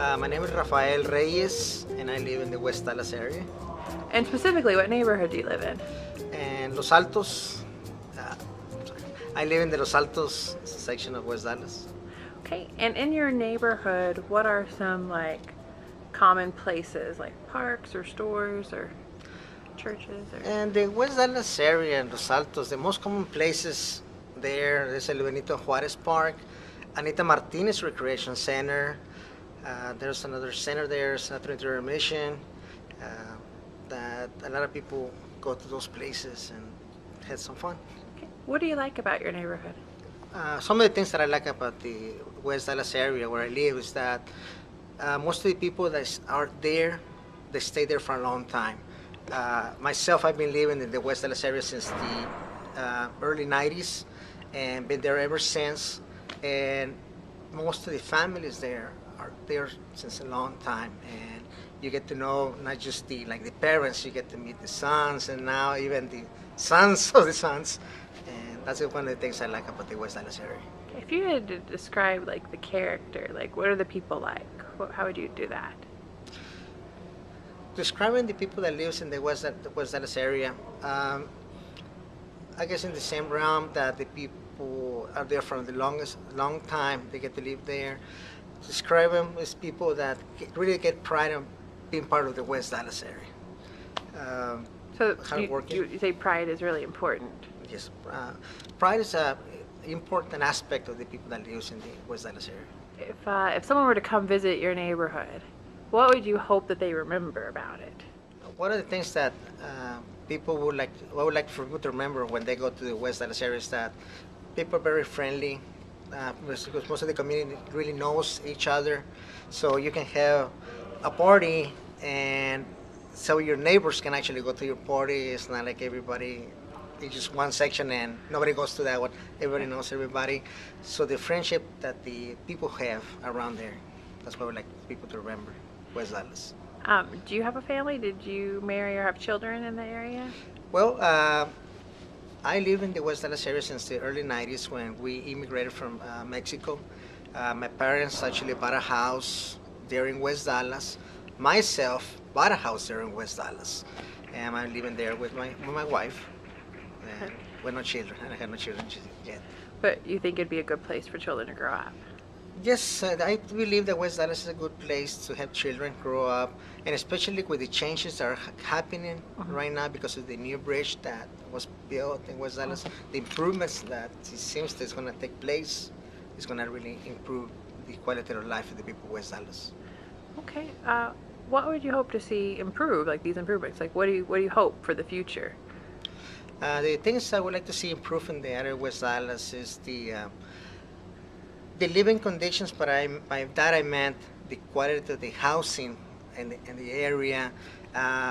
My name is Rafael Reyes, and I live in the West Dallas area. And specifically, what neighborhood do you live in? And Los Altos, uh, I live in the Los Altos section of West Dallas. Okay, and in your neighborhood, what are some common places like parks or stores or churches or? And the West Dallas area and Los Altos, the most common places there is El Benito Juarez Park, Anita Martinez Recreation Center. There's another center there, Senator Mission, that a lot of people go to those places and have some fun. Okay. What do you like about your neighborhood? Some of the things that I like about the West Dallas area where I live is that most of the people that are there, they stay there for a long time. Myself, I've been living in the West Dallas area since the early 90s and been there ever since. And most of the families there are there since a long time. And you get to know not just the parents, you get to meet the sons and now even the sons of the sons. And that's one of the things I like about the West Dallas area. If you had to describe the character, what are the people like? How would you do that? Describing the people that lives in the West Dallas area, I guess in the same realm that the people are there for the long time, they get to live there. Describe them as people that really get pride in being part of the West Dallas area. So you say pride is really important. Yes, pride is an important aspect of the people that lives in the West Dallas area. If someone were to come visit your neighborhood, what would you hope that they remember about it? One of the things that people would like for people to remember when they go to the West Dallas area is that people are very friendly, because most of the community really knows each other. So you can have a party, and so your neighbors can actually go to your party. It's not like everybody, it's just one section and nobody goes to that one. Everybody knows everybody. So the friendship that the people have around there, that's what I would like people to remember, West Dallas. Do you have a family? Did you marry or have children in the area? Well, I live in the West Dallas area since the early 90s when we immigrated from Mexico. My parents actually bought a house there in West Dallas. Myself bought a house there in West Dallas. And I'm living there with my wife. And with no children. I have no children yet. But you think it'd be a good place for children to grow up? Yes, I believe that West Dallas is a good place to have children grow up, and especially with the changes that are happening right now because of the new bridge that was built in West Dallas. The improvements that it seems that's going to take place is going to really improve the quality of life of the people of West Dallas. Okay. What would you hope to see improve, these improvements? What do you hope for the future? The things I would like to see improve in the area of West Dallas is the living conditions, but by that I meant the quality of the housing in the area,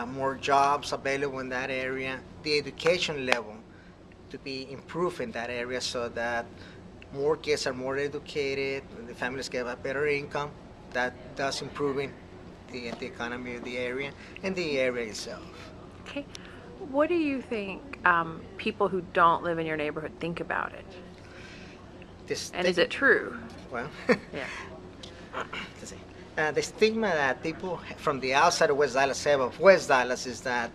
more jobs available in that area, the education level to be improved in that area so that more kids are more educated, and the families get a better income. That does improving the economy of the area and the area itself. Okay. What do you think people who don't live in your neighborhood think about it? And is it true? Well, yeah. Let's see. The stigma that people from the outside of West Dallas have of West Dallas is that,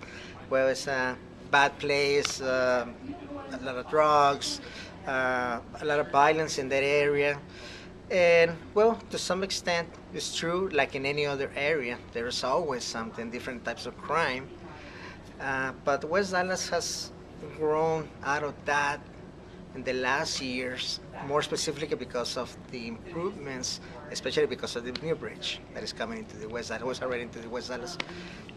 well, it's a bad place, a lot of drugs, a lot of violence in that area. And, well, to some extent, it's true, like in any other area, there's always something, different types of crime. But West Dallas has grown out of that in the last years, more specifically because of the improvements, especially because of the new bridge that is coming into the West Dallas, was already into the West Dallas.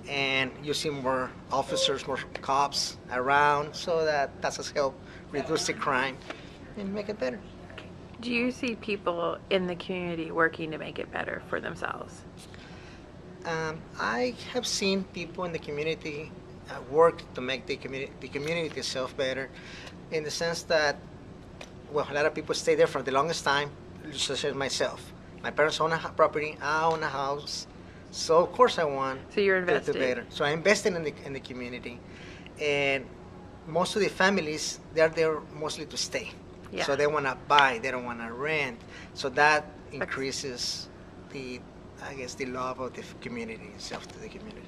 And you see more officers, more cops around, so that has helped reduce the crime and make it better. Do you see people in the community working to make it better for themselves? I have seen people in the community work to make the community itself better, in the sense that, well, a lot of people stay there for the longest time, such as myself. My parents own a property, I own a house, so of course I want so you're invested. to do better. So I invested in the community, and most of the families, they're there mostly to stay. Yeah. So they want to buy, they don't want to rent. So that increases the I guess, the love of the community itself to the community.